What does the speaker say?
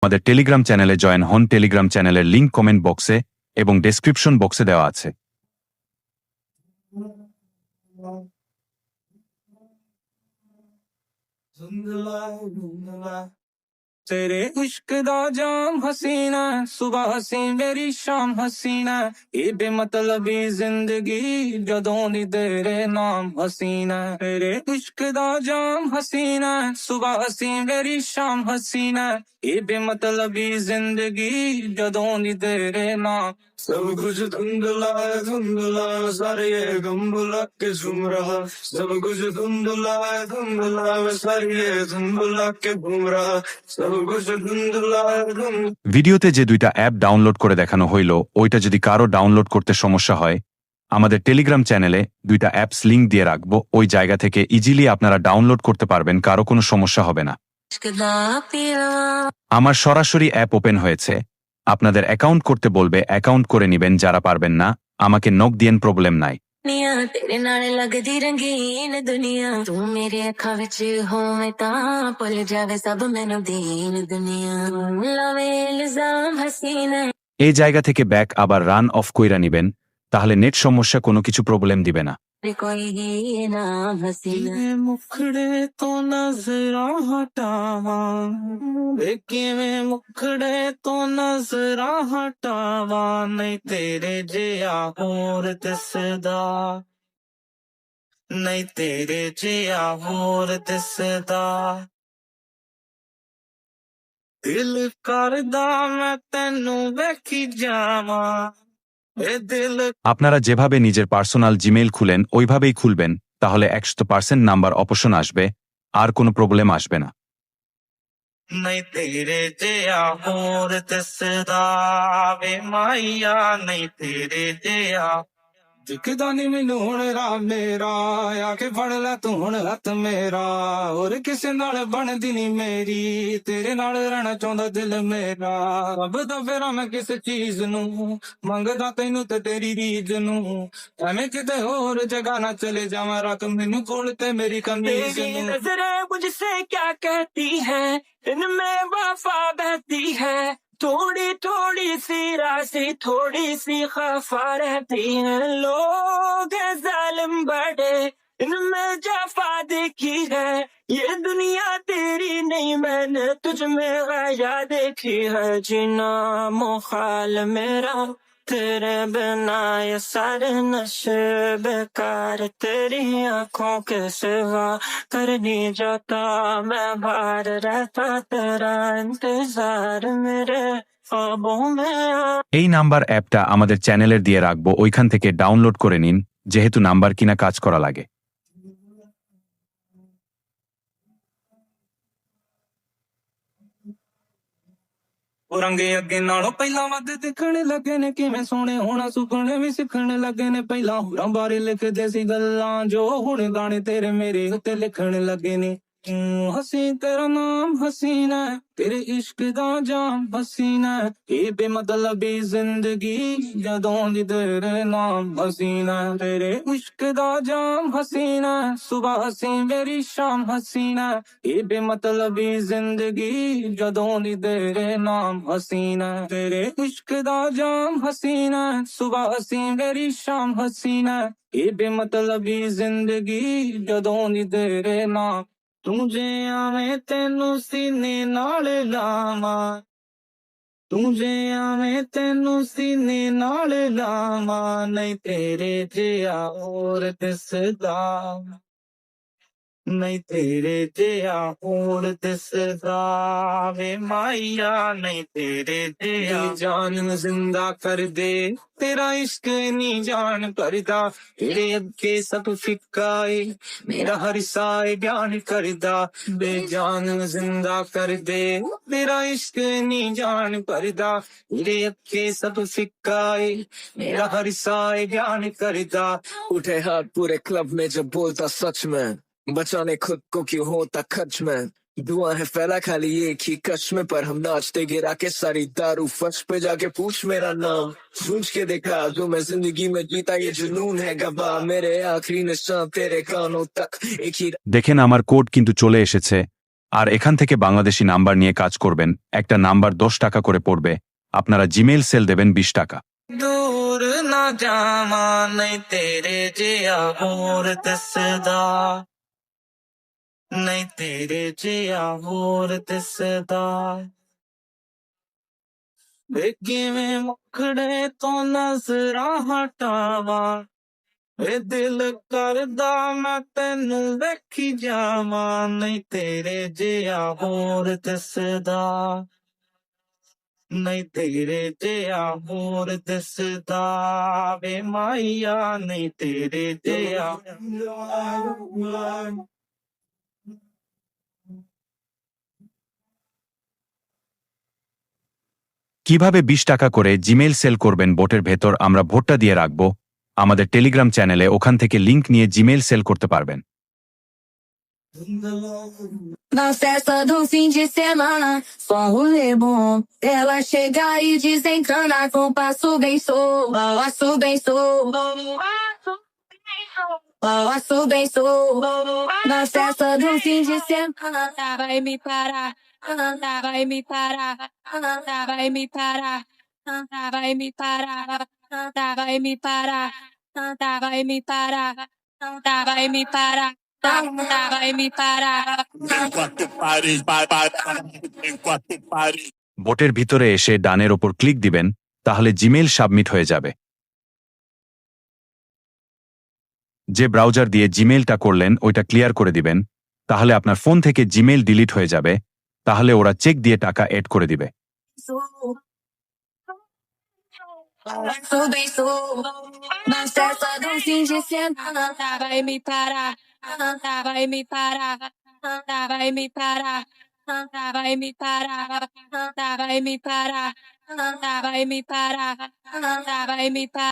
আমাদের টেলিগ্রাম চ্যানেলে জয়েন হন। টেলিগ্রাম চ্যানেলের লিংক কমেন্ট বক্সে এবং ডেসক্রিপশন বক্সে দেওয়া আছে। तेरे इश्क दा जाम हसीना, सुबह हसी मेरी शाम हसीना, ये बेमतलबी जिंदगी जदों दी तेरे नाम हसीना। तेरे इश्क दा जाम हसीना, सुबह हसी मेरी शाम हसीना, ये बेमतलबी जिंदगी जदों दी तेरे नाम। सब कुछ धुंधला सारे ये गम भुला के झूम रहा, सब कुछ धुंधला सारे ये धुन भुला के घूम रहा, सब कुछ धुंधला। ভিডিওতে যে দুইটা অ্যাপ ডাউনলোড করে দেখানো হইল, ওইটা যদি কারো ডাউনলোড করতে সমস্যা হয়, আমাদের টেলিগ্রাম চ্যানেলে দুইটা অ্যাপস লিংক দিয়ে রাখবো। ওই জায়গা থেকে ইজিলি আপনারা ডাউনলোড করতে পারবেন, কারো কোনো সমস্যা হবে না। আমার সরাসরি অ্যাপ ওপেন হয়েছে। আপনাদের অ্যাকাউন্ট করতে বলবে, অ্যাকাউন্ট করে নিবেন। যারা পারবেন না আমাকে নক দিয়েন, প্রবলেম নাই। तेरे नाल लगदी रंगीन दुनिया, तू मेरे अखां विच होवे तां भुल जावे सब मैनू दीन दुनिया, लावे इल्जाम हसीना। এই জায়গা থেকে ব্যাক আবার রান অফ কইরা নিবেন, তাহলে নেট সমস্যা কোনো কিছু প্রবলেম দিবে না। कोई नाम हसीना, तेरे मुखड़े तो नजरा हटावा, में मुखड़े तो नजरा हटावा, नहीं तेरे जिया होर दिसदा, नहीं तेरे जिया होर दिसदा। दिल करदा मैं तेनू वेखी जावा, ए दिल আপনারা যেভাবে নিজের পার্সোনাল জিমেইল খুলেন ওইভাবেই খুলবেন, তাহলে 100% নাম্বার অপশন আসবে, আর কোনো প্রবলেম আসবে না। नहीं तेरे जिया होर दिसदा वे माइया, नहीं तेरे जिया दिखदा नी मैनू हुण राह मेरा, आके फड़ लै तू हुण हत्थ मेरा, होर किसे नाल बनदी नी मेरी, तेरे नाल रहना चाहुंदा दिल मेरा। रब्बदा फेरा मैं किस चीज नू, मंगदा तैनू ते तेरी रीज नू, एवें किते होर जगह ना चले जावां, रख मैनू कोल ते मेरी कमीज नू। नजरें मुझसे क्या कहती है, इनमें वफा बहती है, थोड़ी थोड़ी सी राशि थोड़ी सी खफा रहती है, लोग हैं जालिम बड़े इनमें जफा देखी है, ये दुनिया तेरी नहीं मैंने तुझ में गया देखी है, जीना मुहाल मेरा तेरे बिना, ये सारे नशे बेकार, तेरी आंखों के सिवा कर नहीं जाता मैं बाहर रहता, तेरा इंतजार मेरे ख्वाबों में। এই নাম্বার অ্যাপটা আমাদের চ্যানেলের দিয়ে রাখবো, ওইখান থেকে ডাউনলোড করে নিন, যেহেতু নাম্বার কিনা কাজ করা লাগে। ਉਹ ਰੰਗੇ ਅੱਗੇ ਨਾਲੋਂ ਪਹਿਲਾਂ ਵੱਧ ਦਿਖਣ ਲੱਗੇ ਨੇ, ਕਿਵੇਂ ਸੋਹਣੇ ਹੋਣਾ ਸੁਪਨੇ ਵੀ ਸਿੱਖਣ ਲੱਗੇ ਨੇ, ਪਹਿਲਾਂ ਹੋਰਾਂ ਬਾਰੇ ਲਿਖਦੇ ਸੀ ਗੱਲਾਂ ਜੋ ਹੁਣ ਗਾਣੇ ਤੇਰੇ ਮੇਰੇ ਉੱਤੇ ਲਿਖਣ ਲੱਗੇ ਨੇ। ਤੂੰ ਹਸੀ ਤੇਰਾ ਨਾਮ ਹਸੀਨਾ, तेरे इश्क दा जाम हसीना, ये बेमतलबी जिंदगी जदों दी तेरे नाम हसीना। तेरे इश्क दा जाम हसीना, सुबह हसी मेरी शाम हसीना, ये बेमतलबी जिंदगी जदों दी तेरे नाम हसीना। तेरे इश्क दा जाम हसीना, सुबह हसी मेरी शाम हसीना, ये बेमतलबी जिंदगी जदों दी तेरे नाम। तुझे आवे तेनू सीने नाल लावा, तुझे आवे तेनू सीने नाल लावा, नहीं तेरे जिया होर दिसदा, नहीं तेरे जिया होर दिसदा वे माइया, नहीं तेरे जिया जान जिंदा कर दे, तेरा इश्क नी जान करदा, तेरे अगे सब फिक्का है, मेरा हर साए बयान करदा, बेजान जिंदा कर दे, तेरा इश्क नी जान करदा, तेरे अगे सब फिक्का है, मेरा हर साए बयान करदा। उठे हाथ पूरे क्लब में जब बोलता सच में, बचाने खुद को क्यों होता खर्च में, दुआ है फैला खाली एक ही कश में, पर हम नाचते गिरा के सारी दारू फर्श पे जाके पूछ मेरा नाम, पूछ के देखा जो मैं जिंदगी में जीता ये जुनून है गवाह, मेरे आखिरी निशान तेरे कानों तक एक ही। দেখেন আমার কোড কিন্তু চলে এসেছে। আর এখান থেকে বাংলাদেশি নাম্বার নিয়ে কাজ করবেন, একটা নাম্বার 10 টাকা করে পড়বে, আপনারা জিমেইল সেল দেবেন 20 টাকা। दूर ना जावा नहीं तेरे जिया होर दिसदा नहीं तेरे जिया होर दिसदा वे किवें मुखड़े तो नजरा हटावा वे दिल करदा मैं तेनू वेखी जावा नहीं तेरे जिया होर दिसदा नहीं तेरे जिया होर दिसदा वे माइया नहीं तेरे जिया কিভাবে 20 টাকা করে জিমেইল সেল করবেন বোটের ভেতর আমরা ভোটটা দিয়ে রাখবো আমাদের টেলিগ্রাম চ্যানেলে, ওখান থেকে লিংক নিয়ে জিমেইল সেল করতে পারবেন। Na festa do fim de semana, só um rolê bom. Ela chega e desencana com passo bem solto, passo bem solto. Passo bem solto. Na festa do fim de semana, vai me parar, vai me parar, vai me parar, vai me parar, vai me parar, vai me parar, vai me parar. Vai me parar. বোটের ভিতরে এসে ডানের ওপর click দিবেন, তাহলে Gmail submit হয়ে যাবে। যে browser দিয়ে জিমেইলটা করলেন ওইটা ক্লিয়ার করে দিবেন, তাহলে আপনার ফোন থেকে জিমেইল ডিলিট হয়ে যাবে, তাহলে ওরা চেক দিয়ে টাকা এড করে দিবে। Passo bem solto. Na festa do fim de semana, vai me parar, vai me parar, vai me parar, vai me parar, vai me parar, vai me parar, vai me parar.